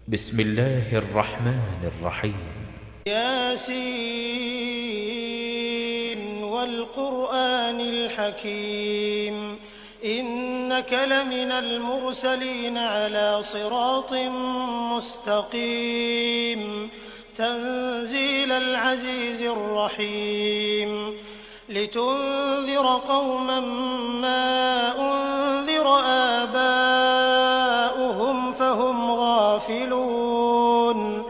بسم الله الرحمن الرحيم. ياسين والقرآن الحكيم إنك لمن المرسلين على صراط مستقيم تنزيل العزيز الرحيم لتنذر قوما ما أنذر آباؤهم فهم غافلون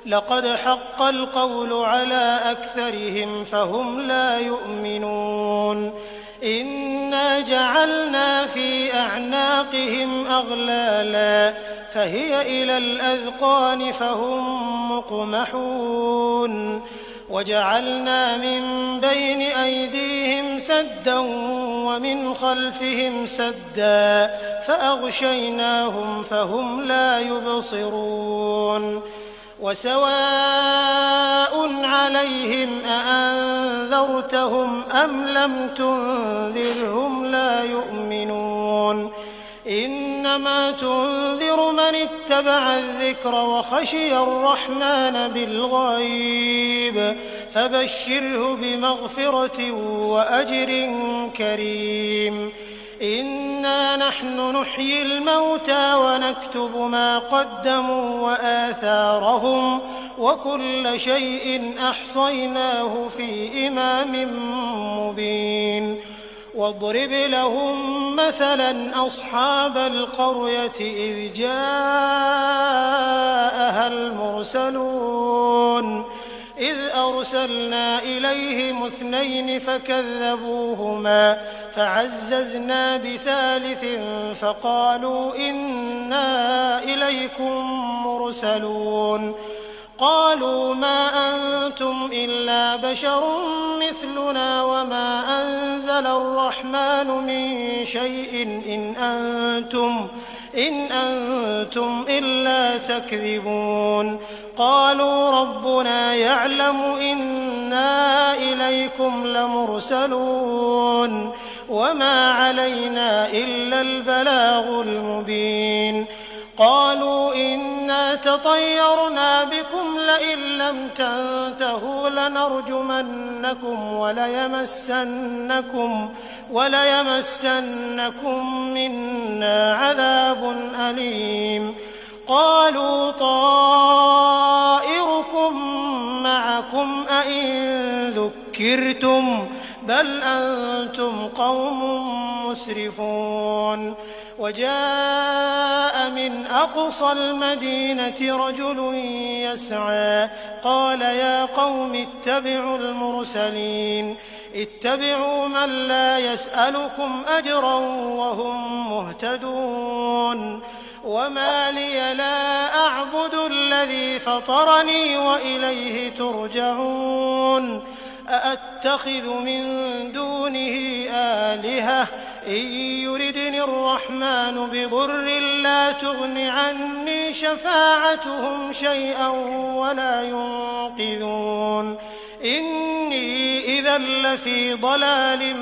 لقد حق القول على أكثرهم فهم لا يؤمنون إنا جعلنا في أعناقهم أغلالا فهي إلى الأذقان فهم مقمحون وجعلنا من بين أيديهم سدا ومن خلفهم سدا فأغشيناهم فهم لا يبصرون وسواء عليهم أأنذرتهم أم لم تنذرهم لا يؤمنون إنما تنذر من اتبع الذكر وخشي الرحمن بالغيب فبشره بمغفرة وأجر كريم إنا نحن نحيي الموتى ونكتب ما قدموا وآثارهم وكل شيء أحصيناه في إمام مبين واضرب لهم مثلا أصحاب القرية إذ جاءها المرسلون إذ أرسلنا إليهم 2 فكذبوهما فعززنا بثالث فقالوا إنا إليكم مرسلون قالوا ما أنتم إلا بشر مثلنا وما أنزل الرحمن من شيء إن أنتم إلا تكذبون قالوا ربنا يعلم إنا إليكم لمرسلون وما علينا إلا البلاغ المبين قالوا إنا تطيرنا بكم لئن لم تنتهوا لنرجمنكم وليمسنكم منا عذاب أليم قالوا طائركم معكم أئن ذكرتم بل أنتم قوم مسرفون وجاء من أقصى المدينة رجل يسعى قال يا قوم اتبعوا المرسلين اتبعوا من لا يسألكم أجرا وهم مهتدون وما لي لا أعبد الذي فطرني وإليه ترجعون أأتخذ من دونه آلهة إن يردني الرحمن بضر لا تغن عني شفاعتهم شيئا ولا ينقذون إني إذا لفي ضلال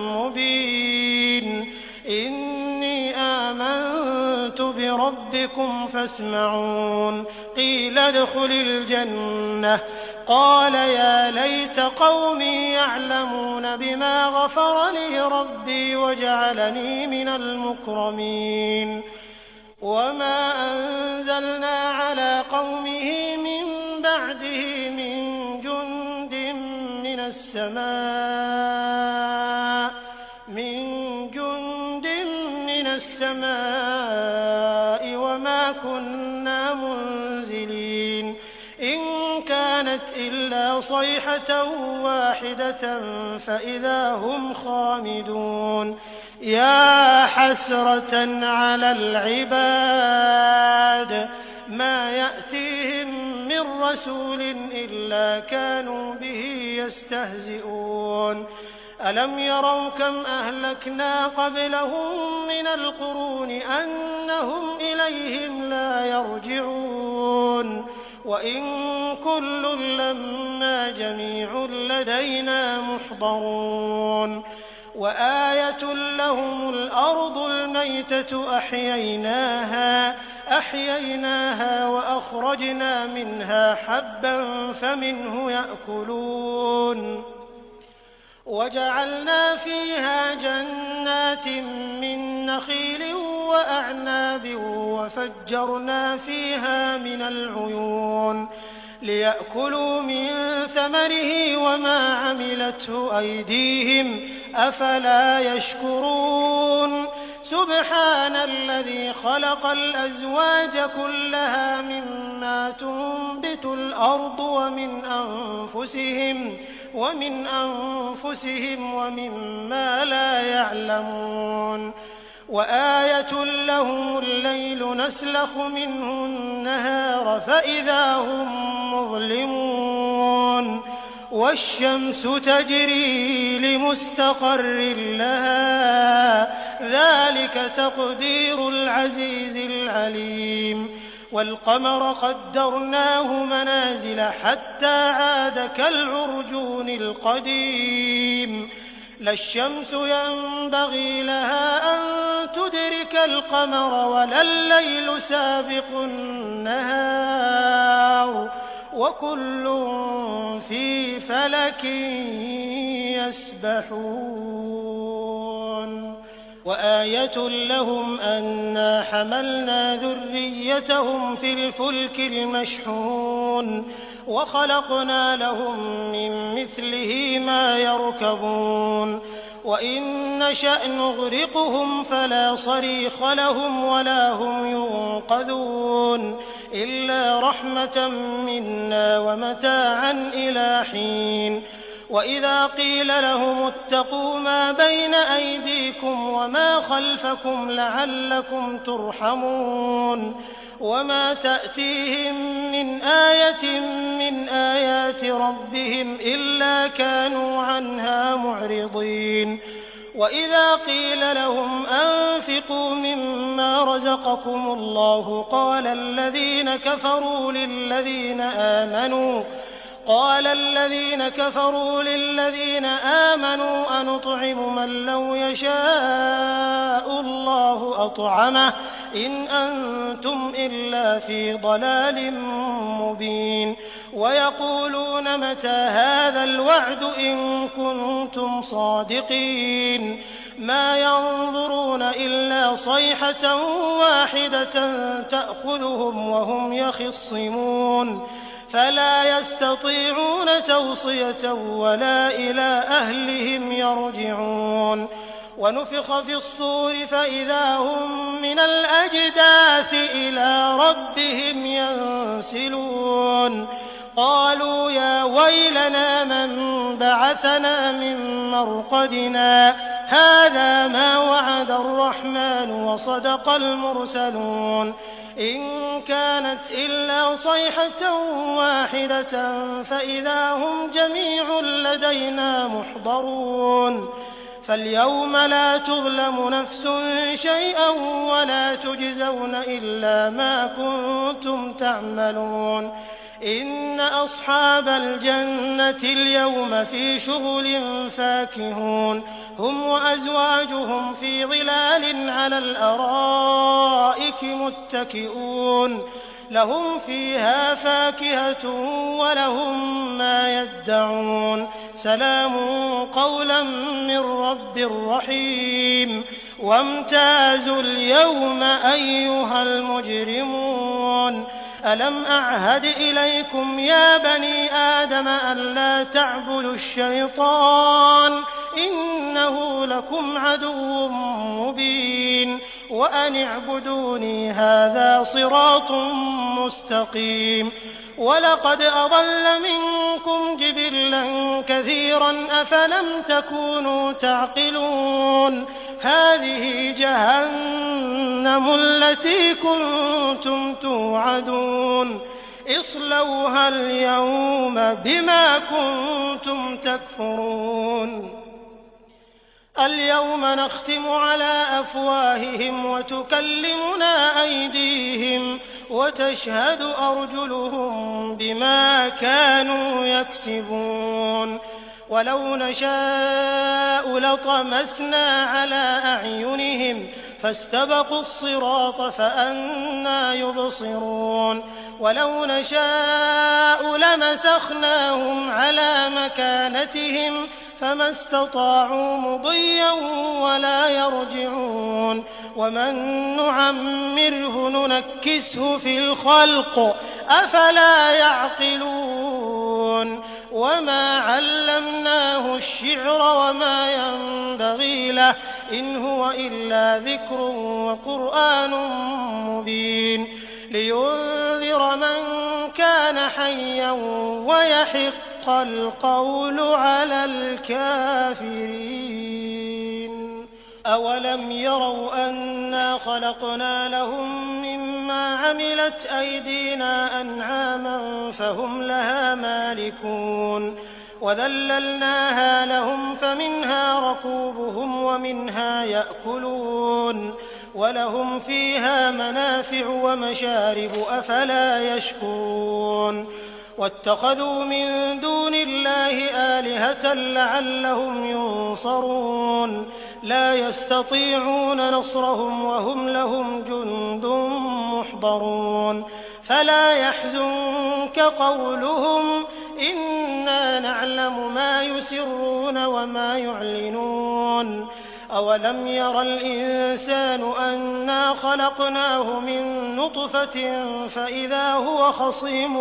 مبين إني آمنت بربكم فاسمعون قيل ادخل الجنة قال يا ليت قومي يعلمون بما غفر لي ربي وجعلني من المكرمين وما أنزلنا على قومه من بعده من جند من السماء وما كنا منزلين إن كانت إلا صيحة واحدة فإذا هم خامدون يا حسرة على العباد ما يأتيهم من رسول إلا كانوا به يستهزئون ألم يروا كم أهلكنا قبلهم من القرون أنهم إليهم لا يرجعون وإن كل لما جميع لدينا محضرون وآية لهم الأرض الميتة أحييناها فأخرجنا منها حبا فمنه يأكلون وجعلنا فيها جنات من نخيل وأعناب وفجرنا فيها من العيون ليأكلوا من ثمره وما عملته أيديهم أفلا يشكرون سبحان الذي خلق الأزواج كلها مما تنبت الأرض ومن أنفسهم ومما لا يعلمون وآية لهم الليل نسلخ منه النهار فإذا هم مظلمون والشمس تجري لمستقر لها ذلك تقدير العزيز العليم والقمر قدرناه منازل حتى عاد كالعرجون القديم لا الشمس ينبغي لها أن تدرك القمر ولا الليل سابق النهار وكل في فلك يسبحون وآية لهم أنا حملنا ذريتهم في الفلك المشحون وخلقنا لهم من مثله ما يركبون وإن نشأ نغرقهم فلا صريخ لهم ولا هم ينقذون إلا رحمة منا ومتاعا إلى حين وإذا قيل لهم اتقوا ما بين أيديكم وما خلفكم لعلكم ترحمون وما تأتيهم من آية من آيات ربهم إلا كانوا عنها معرضين وإذا قيل لهم أنفقوا مما رزقكم الله قال الذين كفروا للذين آمنوا أنطعم من لو يشاء الله أطعمه إن أنتم إلا في ضلال مبين ويقولون متى هذا الوعد إن كنتم صادقين ما ينظرون إلا صيحة واحدة تأخذهم وهم يخصمون فلا يستطيعون توصية ولا إلى أهلهم يرجعون ونفخ في الصور فإذا هم من الأجداث إلى ربهم ينسلون قالوا يا ويلنا من بعثنا من مرقدنا هذا ما وعد الرحمن وصدق المرسلون إن كانت إلا صيحة واحدة فإذا هم جميع لدينا محضرون فاليوم لا تظلم نفس شيئا ولا تجزون إلا ما كنتم تعملون إن أصحاب الجنة اليوم في شغل فاكهون هم وأزواجهم في ظلال على الأرائك متكئون لهم فيها فاكهة ولهم ما يدعون سلام قولا من رب رحيم وامتازوا اليوم أيها المجرمون ألم أعهد إليكم يا بني آدم ألا تعبدوا الشيطان إنه لكم عدو مبين وأن اعبدوني هذا صراط مستقيم ولقد أضل منكم جبلا كثيرا أفلم تكونوا تعقلون هذه جهنم التي كنتم توعدون اصلوها اليوم بما كنتم تكفرون اليوم نختم على أفواههم وتكلمنا أيديهم وتشهد أرجلهم بما كانوا يكسبون ولو نشاء لطمسنا على أعينهم فاستبقوا الصراط فأنى يبصرون ولو نشاء لمسخناهم على مكانتهم فما استطاعوا مضيا ولا يرجعون ومن نعمره ننكسه في الخلق أفلا يعقلون وما علمناه الشعر وما ينبغي له إن هو إلا ذكر وقرآن مبين لينذر من كان حيا ويحق القول على الكافرين أولم يروا أنا خلقنا لهم مما عملت أيدينا أنعاما فهم لها مالكون وذللناها لهم فمنها ركوبهم ومنها يأكلون ولهم فيها منافع ومشارب أفلا يشكرون واتخذوا من دون الله آلهة لعلهم ينصرون لا يستطيعون نصرهم وهم لهم جند محضرون فلا يحزنك قولهم إنا نعلم ما يسرون وما يعلنون أولم ير الإنسان أنا خلقناه من نطفة فإذا هو خصيم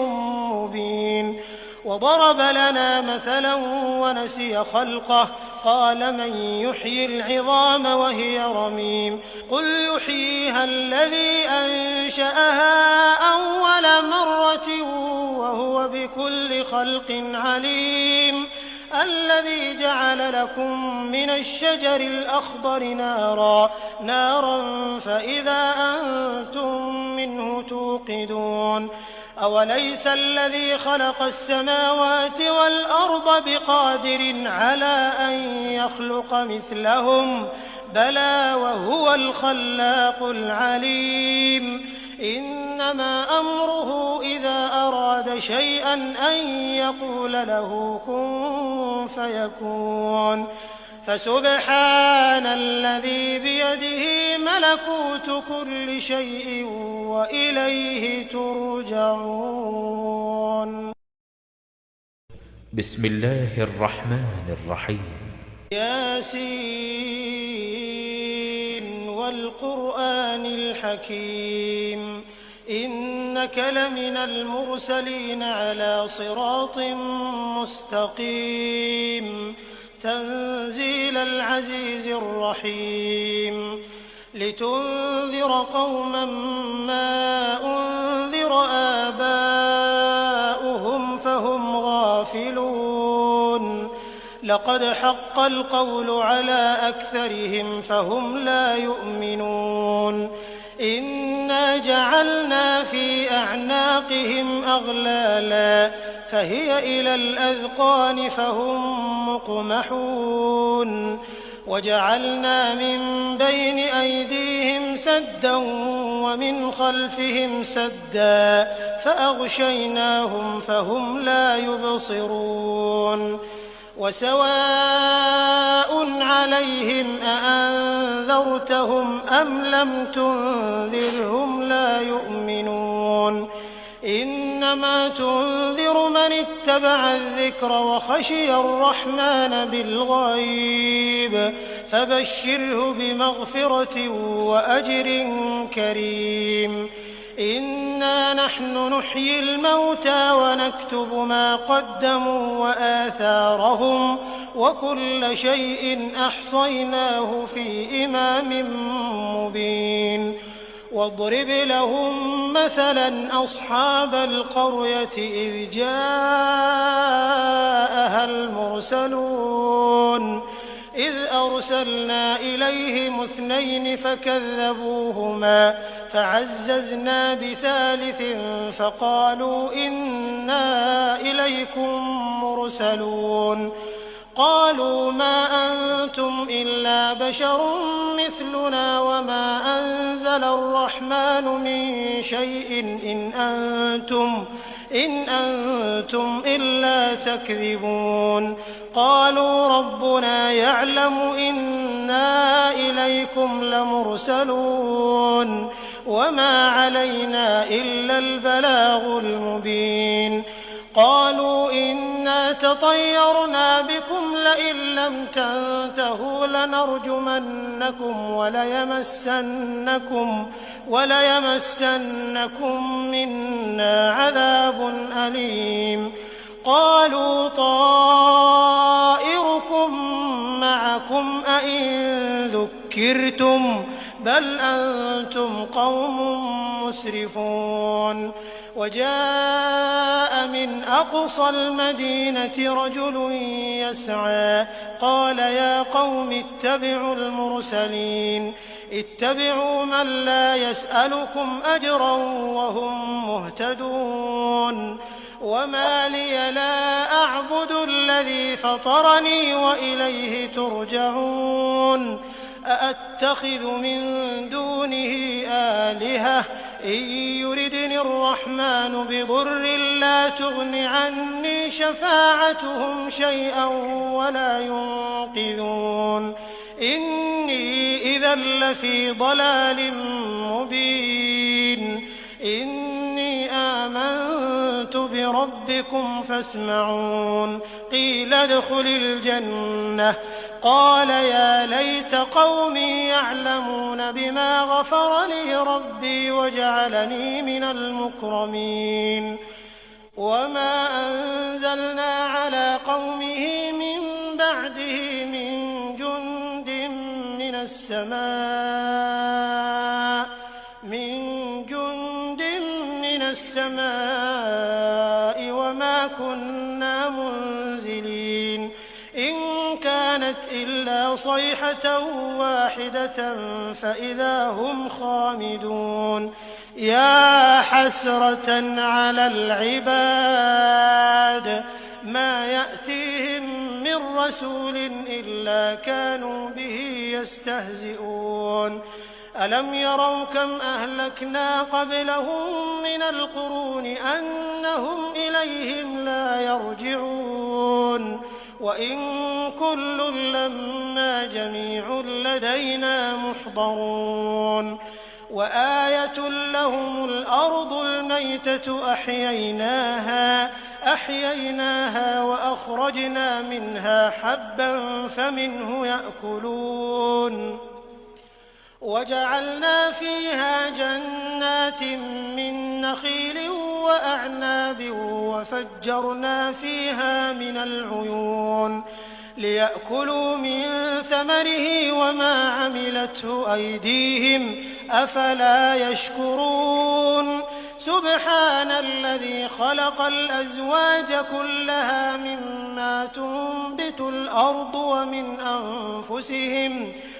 مبين وضرب لنا مثلا ونسي خلقه قال من يحيي العظام وهي رميم قل يحييها الذي أنشأها أول مرة وهو بكل خلق عليم الذي جعل لكم من الشجر الأخضر نارا فإذا أنتم منه توقدون أوليس الذي خلق السماوات والأرض بقادر على أن يخلق مثلهم بلى وهو الخلاق العليم إنما أمره إذا أراد شيئا أن يقول له كن فيكون فسبحان الذي بيده ملكوت كل شيء وإليه ترجعون بسم الله الرحمن الرحيم ياسين والقرآن الحكيم إنك لمن المرسلين على صراط مستقيم تنزيل العزيز الرحيم لتنذر قوما ما أنذر آباؤهم فهم غافلون لقد حق القول على أكثرهم فهم لا يؤمنون إنا جعلنا في أعناقهم أغلالا فهي إلى الأذقان فهم مقمحون وجعلنا من بين أيديهم سدا ومن خلفهم سدا فأغشيناهم فهم لا يبصرون وسواء عليهم أأنذرتهم أم لم تنذرهم لا يؤمنون إنما تنذر من اتبع الذكر وخشي الرحمن بالغيب فبشره بمغفرة وأجر كريم إنا نحن نحيي الموتى ونكتب ما قدموا وآثارهم وكل شيء أحصيناه في إمام مبين واضرب لهم مثلا أصحاب القرية إذ جاءها المرسلون إذ أرسلنا إليهم 2 فكذبوهما فعززنا بثالث فقالوا إنا إليكم مرسلون قالوا ما أنتم إلا بشر مثلنا وما أنزل الرحمن من شيء إن أنتم إلا تكذبون قالوا ربنا يعلم إنا إليكم لمرسلون وما علينا إلا البلاغ المبين قالوا إنا تطيرنا بكم لئن لم تنتهوا لنرجمنكم وليمسنكم منا عذاب أليم قالوا طائركم معكم أئن ذكرتم بل أنتم قوم مسرفون وجاء من أقصى المدينة رجل يسعى قال يا قوم اتبعوا المرسلين اتبعوا من لا يسألكم أجرا وهم مهتدون وما لي لا أعبد الذي فطرني وإليه ترجعون أأتخذ من دونه آلهة إن يردني الرحمن بضر لا تغن عني شفاعتهم شيئا ولا ينقذون إني إذا لفي ضلال مبين إني آمنت بربكم فاسمعون قيل ادخل الجنة قال يا ليت قومي يعلمون بما غفر لي ربي وجعلني من المكرمين وما أنزلنا على قومه من بعده من جند من السماء وما كنا منزلين إن كانت إلا صيحة واحدة فإذا هم خامدون يا حسرة على العباد ما يأتيهم من رسول إلا كانوا به يستهزئون ألم يروا كم أهلكنا قبلهم من القرون أنهم إليهم لا يرجعون وإن كل لما جميع لدينا محضرون وآية لهم الأرض الميتة أحييناها وأخرجنا منها حبا فمنه يأكلون وجعلنا فيها جنات من نخيل وأعناب وفجرنا فيها من العيون ليأكلوا من ثمره وما عملته أيديهم أفلا يشكرون سبحان الذي خلق الأزواج كلها مما تنبت الأرض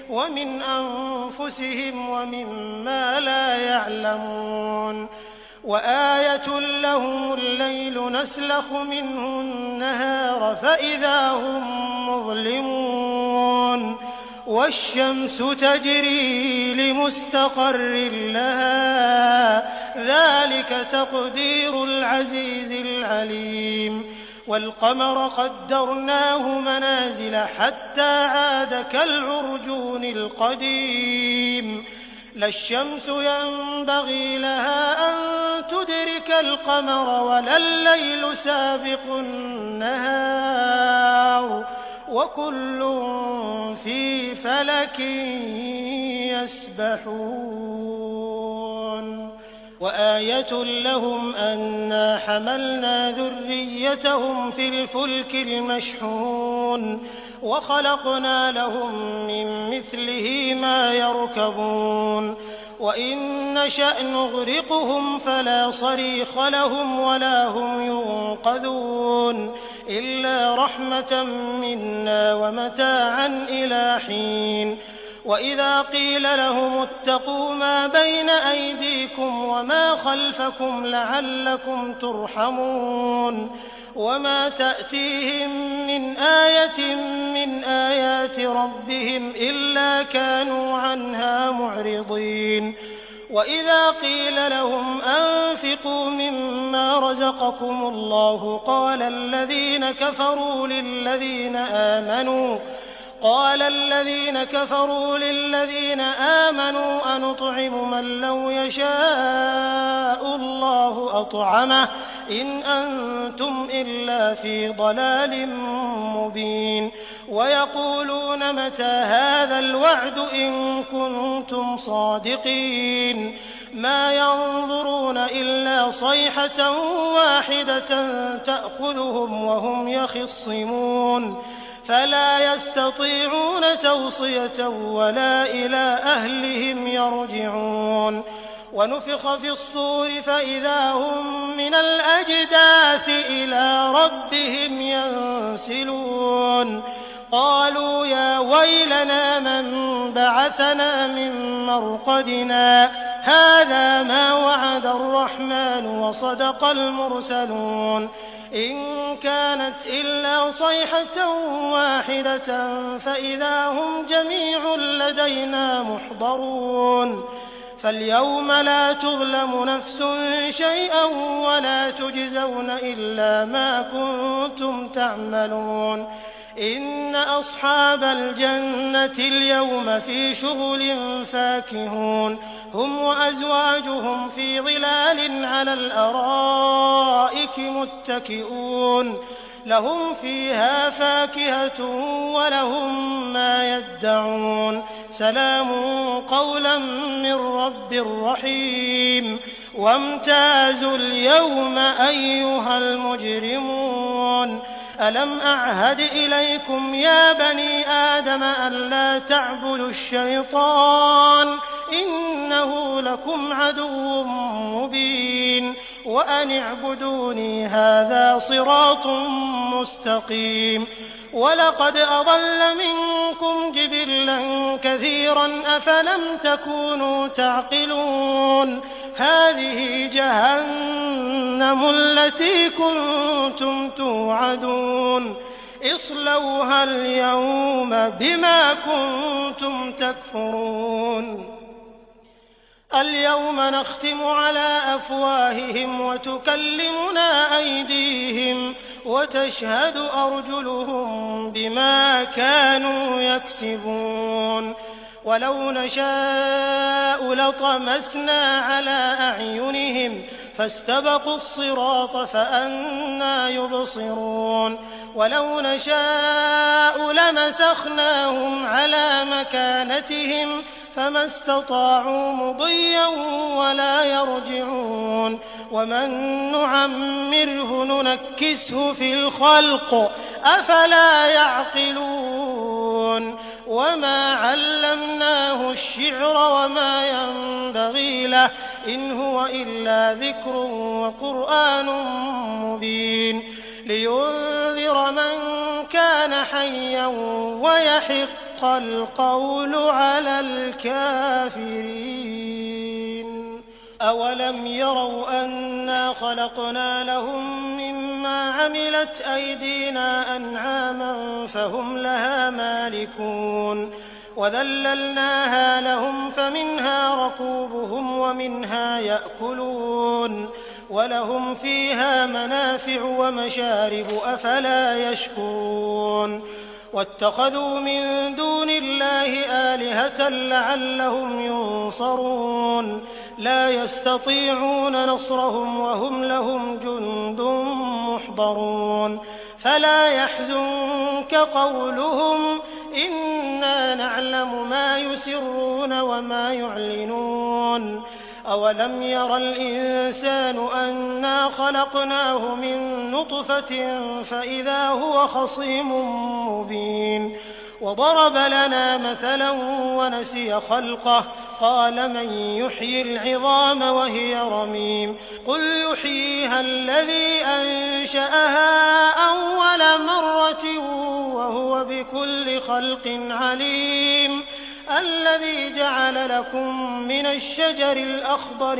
ومن أنفسهم ومما لا يعلمون وآية لهم الليل نسلخ منه النهار فإذا هم مظلمون والشمس تجري لمستقر لها ذلك تقدير العزيز العليم والقمر قدرناه منازل حتى عاد كالعرجون القديم لا الشمس ينبغي لها أن تدرك القمر ولا الليل سابق النهار وكل في فلك يسبحون وآية لهم أنا حملنا ذريتهم في الفلك المشحون وخلقنا لهم من مثله ما يركبون وإن نشأ نغرقهم فلا صريخ لهم ولا هم ينقذون إلا رحمة منا ومتاعا إلى حين وإذا قيل لهم اتقوا ما بين أيديكم وما خلفكم لعلكم ترحمون وما تأتيهم من آية من آيات ربهم إلا كانوا عنها معرضين وإذا قيل لهم أنفقوا مما رزقكم الله قال قال الذين كفروا للذين آمنوا أنطعم من لو يشاء الله أطعمه إن أنتم إلا في ضلال مبين ويقولون متى هذا الوعد إن كنتم صادقين ما ينظرون إلا صيحة واحدة تأخذهم وهم يخصمون فلا يستطيعون توصية ولا إلى أهلهم يرجعون ونفخ في الصور فإذا هم من الأجداث إلى ربهم ينسلون قالوا يا ويلنا من بعثنا من مرقدنا هذا ما وعد الرحمن وصدق المرسلون إن كانت إلا صيحة واحدة فإذا هم جميع لدينا محضرون فاليوم لا تظلم نفس شيئا ولا تجزون إلا ما كنتم تعملون إن أصحاب الجنة اليوم في شغل فاكهون هم وأزواجهم في ظلال على الأرائك متكئون لهم فيها فاكهة ولهم ما يدعون سلام قولا من رب رحيم وامتازوا اليوم أيها المجرمون ألم أعهد إليكم يا بني آدم ألا تعبدوا الشيطان إنه لكم عدو مبين وأن اعبدوني هذا صراط مستقيم ولقد أضل منكم جبلا كثيرا أفلم تكونوا تعقلون هذه جهنم التي كنتم توعدون اصلوها اليوم بما كنتم تكفرون اليوم نختم على أفواههم وتكلمنا أيديهم وتشهد أرجلهم بما كانوا يكسبون ولو نشاء لطمسنا على أعينهم فاستبقوا الصراط فأنى يبصرون ولو نشاء لمسخناهم على مكانتهم فما استطاعوا مضيا ولا يرجعون ومن نعمره ننكسه في الخلق أفلا يعقلون وما علمناه الشعر وما ينبغي له إن هو إلا ذكر وقرآن مبين لينذر من كان حيا ويحق القول على الكافرين أولم يروا أنا خلقنا لهم مما عملت أيدينا أنعاما فهم لها مالكون وذللناها لهم فمنها ركوبهم ومنها يأكلون ولهم فيها منافع ومشارب أفلا يشكرون واتخذوا من دون الله آلهة لعلهم ينصرون لا يستطيعون نصرهم وهم لهم جند محضرون فلا يحزنك قولهم إنا نعلم ما يسرون وما يعلنون أولم ير الإنسان أنا خلقناه من نطفة فإذا هو خصيم مبين وضرب لنا مثلا ونسي خلقه قال من يحيي العظام وهي رميم قل يحييها الذي أنشأها أول مرة وهو بكل خلق عليم الذي جعل لكم من الشجر الأخضر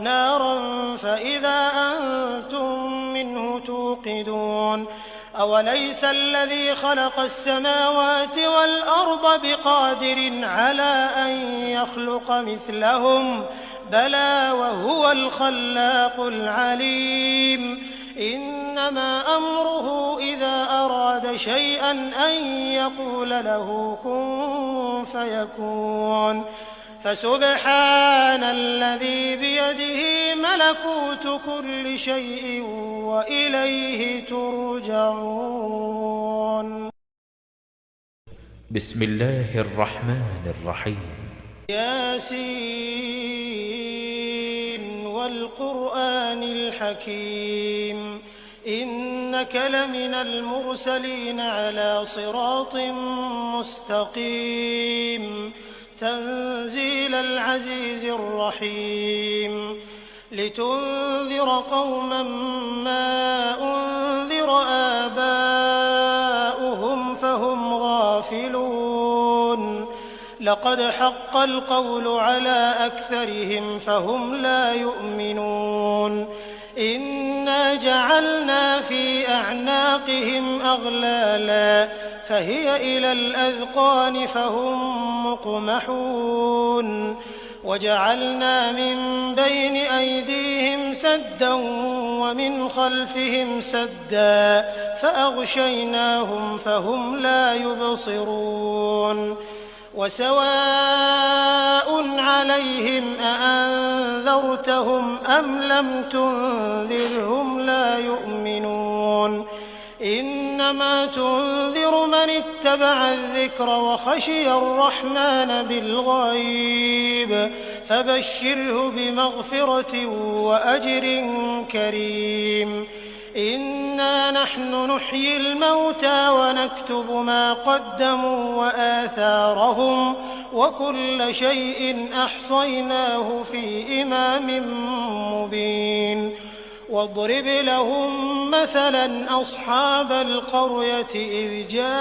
نارا فإذا أنتم منه توقدون أوليس الذي خلق السماوات والأرض بقادر على أن يخلق مثلهم بلى وهو الخلاق العليم إنما أمره إذا أراد أراد شيئا أن يقول له كن فيكون. فسبحان الذي بيده ملكوت كل شيء وإليه ترجعون. بسم الله الرحمن الرحيم. ياسين والقرآن الحكيم إنك لمن المرسلين على صراط مستقيم تنزيل العزيز الرحيم لتنذر قوما ما أنذر آباؤهم فهم غافلون لقد حق القول على أكثرهم فهم لا يؤمنون إنا جعلنا في أعناقهم أغلالا فهي إلى الأذقان فهم مقمحون وجعلنا من بين أيديهم سدا ومن خلفهم سدا فأغشيناهم فهم لا يبصرون وسواء عليهم أأنذرتهم أم لم تنذرهم لا يؤمنون إنما تنذر من اتبع الذكر وخشي الرحمن بالغيب فبشره بمغفرة وأجر كريم إنا نحن نحيي الموتى ونكتب ما قدموا وآثارهم وكل شيء أحصيناه في إمام مبين واضرب لهم مثلا أصحاب القرية إذ جاءها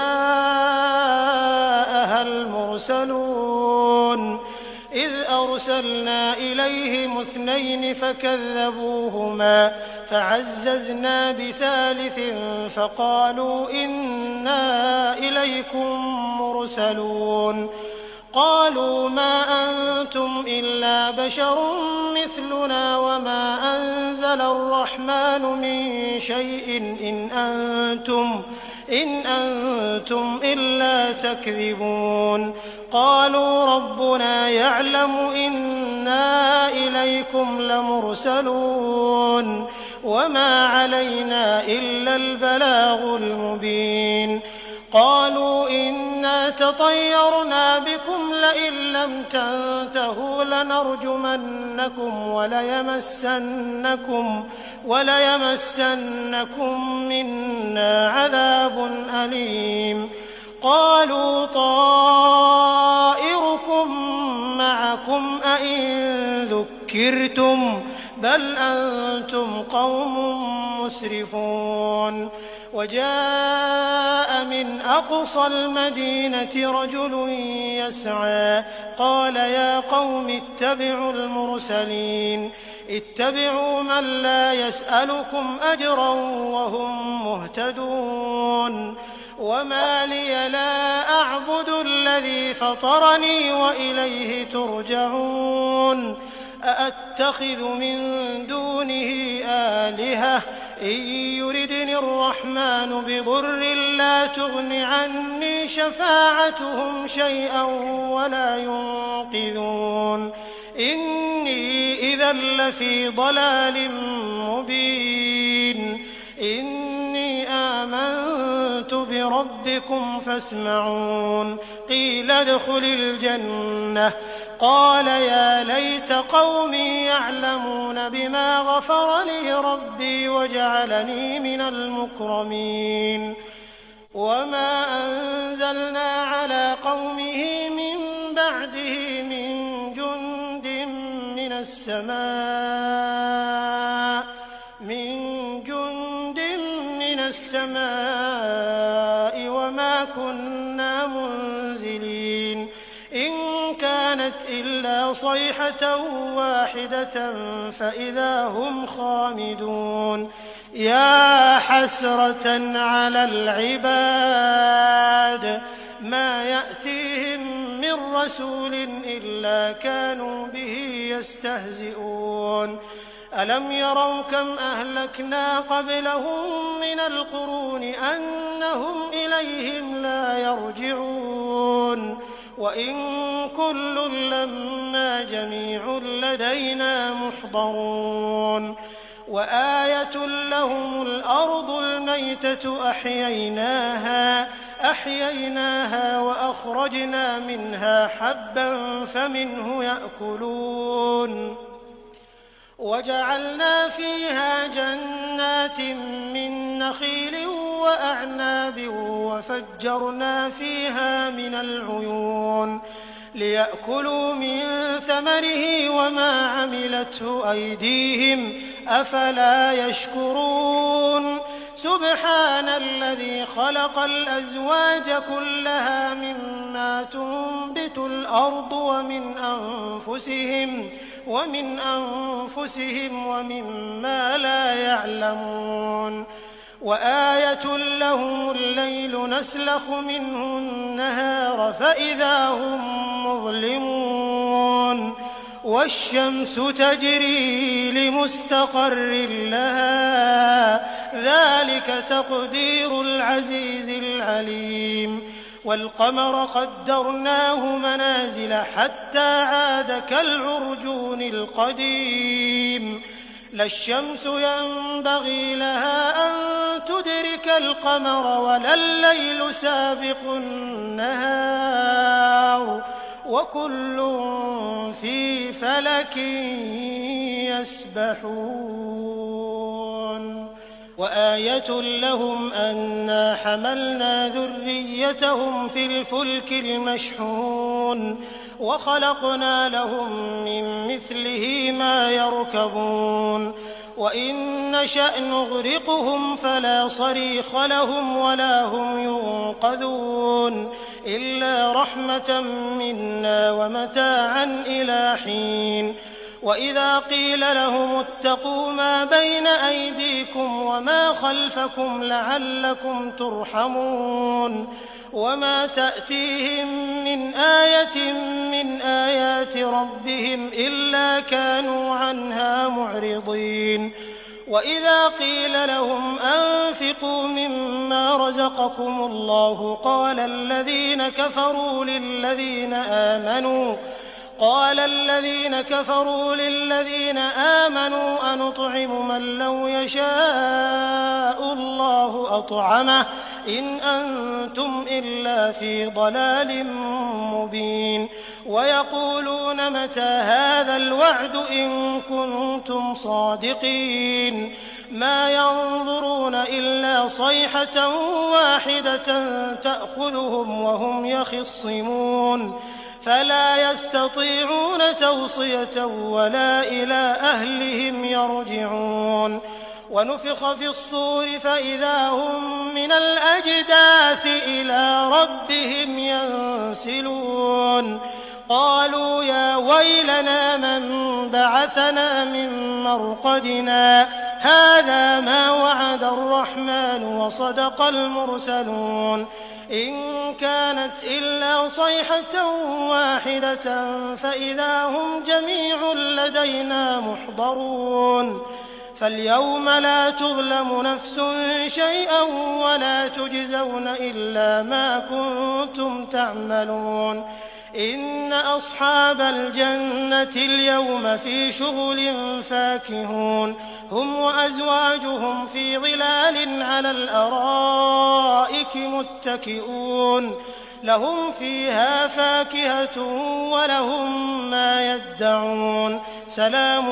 المرسلون إذ أرسلنا إليهم 2 فكذبوهما فعززنا بثالث فقالوا إنا إليكم مرسلون قالوا ما أنتم إلا بشر مثلنا وما أنزل الرحمن من شيء إن أنتم إلا تكذبون قالوا ربنا يعلم إنا إليكم لمرسلون وما علينا إلا البلاغ المبين قالوا إنا تطيرنا بكم لئن لم تنتهوا لنرجمنكم وليمسنكم منا عذاب أليم قالوا طائركم معكم أئن ذكرتم بل أنتم قوم مسرفون وجاء من أقصى المدينة رجل يسعى قال يا قوم اتبعوا المرسلين اتبعوا من لا يسألكم أجرا وهم مهتدون وما لي لا أعبد الذي فطرني وإليه ترجعون أأتخذ من دونه آلهة إن يردني الرحمن بضر لا تغن عني شفاعتهم شيئا ولا ينقذون إني إذا لفي ضلال مبين إني آمنت بربكم فاسمعون قيل ادخل الجنة قال يا ليت قومي يعلمون بما غفر لي ربي وجعلني من المكرمين وما أنزلنا على قومه من بعده من جند من السماء وما كنا منزلين إن كانت إلا صيحة واحدة فإذا هم خامدون يا حسرة على العباد ما يأتيهم من رسول إلا كانوا به يستهزئون ألم يروا كم أهلكنا قبلهم من القرون أنهم إليهم لا يرجعون وإن كل لما جميع لدينا محضرون وآية لهم الأرض الميتة أحييناها وأخرجنا منها حبا فمنه يأكلون وجعلنا فيها جنات من نخيل وأعناب وفجرنا فيها من العيون ليأكلوا من ثمره وما عملته أيديهم أفلا يشكرون سبحان الذي خلق الأزواج كلها مما تنبت الأرض ومن أنفسهم ومما لا يعلمون وآية لهم الليل نسلخ منه النهار فإذا هم مظلمون والشمس تجري لمستقر لها ذلك تقدير العزيز العليم والقمر قدرناه منازل حتى عاد كالعرجون القديم لا الشمس ينبغي لها أن تدرك القمر ولا الليل سابق النهار وكل في فلك يسبحون وآية لهم أنا حملنا ذريتهم في الفلك المشحون وخلقنا لهم من مثله ما يركبون وإن نشأ نغرقهم فلا صريخ لهم ولا هم ينقذون إلا رحمة منا ومتاعا إلى حين وإذا قيل لهم اتقوا ما بين أيديكم وما خلفكم لعلكم ترحمون وما تأتيهم من آية من آيات ربهم إلا كانوا عنها معرضين وإذا قيل لهم أنفقوا مما رزقكم الله قال الذين كفروا للذين آمنوا أنطعم من لو يشاء الله أطعمه إن أنتم إلا في ضلال مبين ويقولون متى هذا الوعد إن كنتم صادقين ما ينظرون إلا صيحة واحدة تأخذهم وهم يخصمون فلا يستطيعون توصية ولا إلى أهلهم يرجعون ونفخ في الصور فإذا هم من الأجداث إلى ربهم ينسلون قالوا يا ويلنا من بعثنا من مرقدنا هذا ما وعد الرحمن وصدق المرسلون إن كانت إلا صيحة واحدة فإذا هم جميع لدينا محضرون فاليوم لا تظلم نفس شيئا ولا تجزون إلا ما كنتم تعملون إن أصحاب الجنة اليوم في شغل فاكهون هم وأزواجهم في ظلال على الأرائك متكئون لهم فيها فاكهة ولهم ما يدعون سلام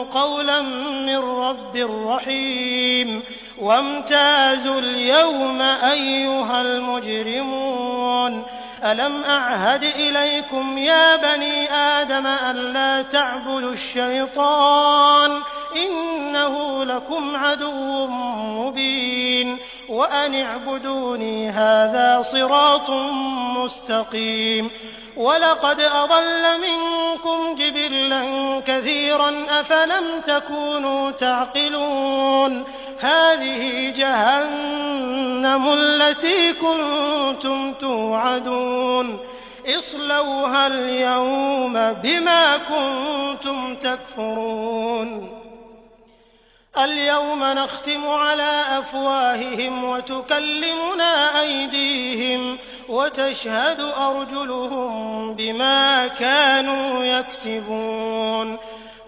قولا من رب رحيم وامتازوا اليوم أيها المجرمون ألم أعهد إليكم يا بني آدم ألا تعبدوا الشيطان إنه لكم عدو مبين وأن اعبدوني هذا صراط مستقيم ولقد أضل منكم جبلا كثيرا أفلم تكونوا تعقلون هذه جهنم التي كنتم توعدون اصلوها اليوم بما كنتم تكفرون اليوم نختم على أفواههم وتكلمنا أيديهم وتشهد أرجلهم بما كانوا يكسبون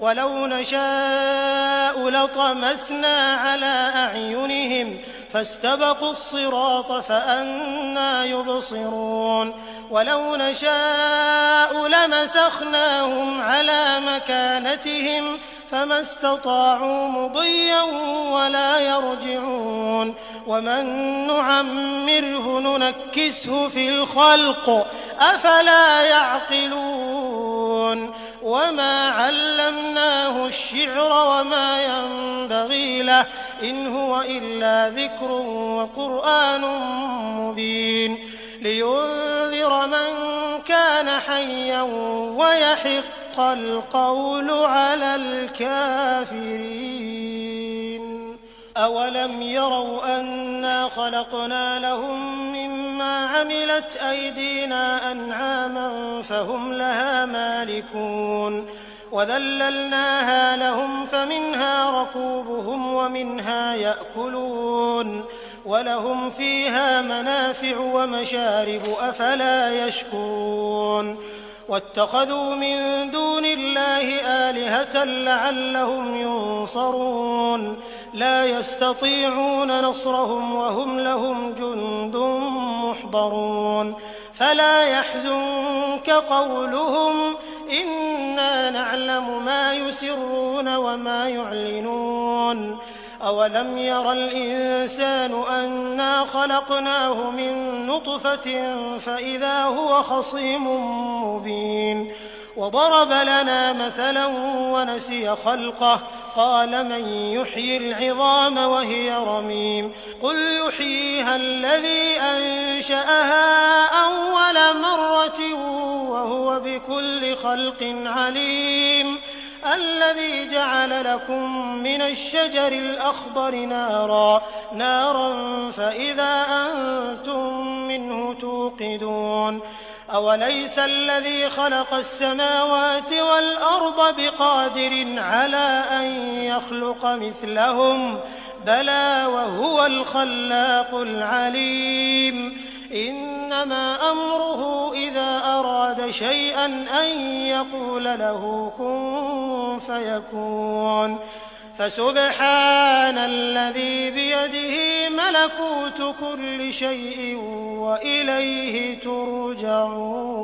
ولو نشاء لطمسنا على أعينهم فاستبقوا الصراط فأنى يبصرون ولو نشاء لمسخناهم على مكانتهم فما استطاعوا مضيا ولا يرجعون ومن نعمره ننكسه في الخلق أفلا يعقلون وما علمناه الشعر وما ينبغي له إن هو إلا ذكر وقرآن مبين لينذر من كان حيا ويحق القول على الكافرين أولم يروا أنا خلقنا لهم مما عملت أيدينا أنعاما فهم لها مالكون وذللناها لهم فمنها ركوبهم ومنها يأكلون ولهم فيها منافع ومشارب أفلا يشكرون واتخذوا من دون الله آلهة لعلهم ينصرون لا يستطيعون نصرهم وهم لهم جند محضرون فلا يحزنك قولهم إنا نعلم ما يسرون وما يعلنون أولم ير الإنسان أنا خلقناه من نطفة فإذا هو خصيم مبين وضرب لنا مثلا ونسي خلقه قال من يحيي العظام وهي رميم قل يحييها الذي أنشأها أول مرة وهو بكل خلق عليم الذي جعل لكم من الشجر الأخضر نارا فإذا أنتم منه توقدون أوليس الذي خلق السماوات والأرض بقادر على أن يخلق مثلهم بلى وهو الخلاق العليم إنما أمره إذا أراد شيئا أن يقول له كن فيكون فسبحان الذي بيده ملكوت كل شيء وإليه ترجعون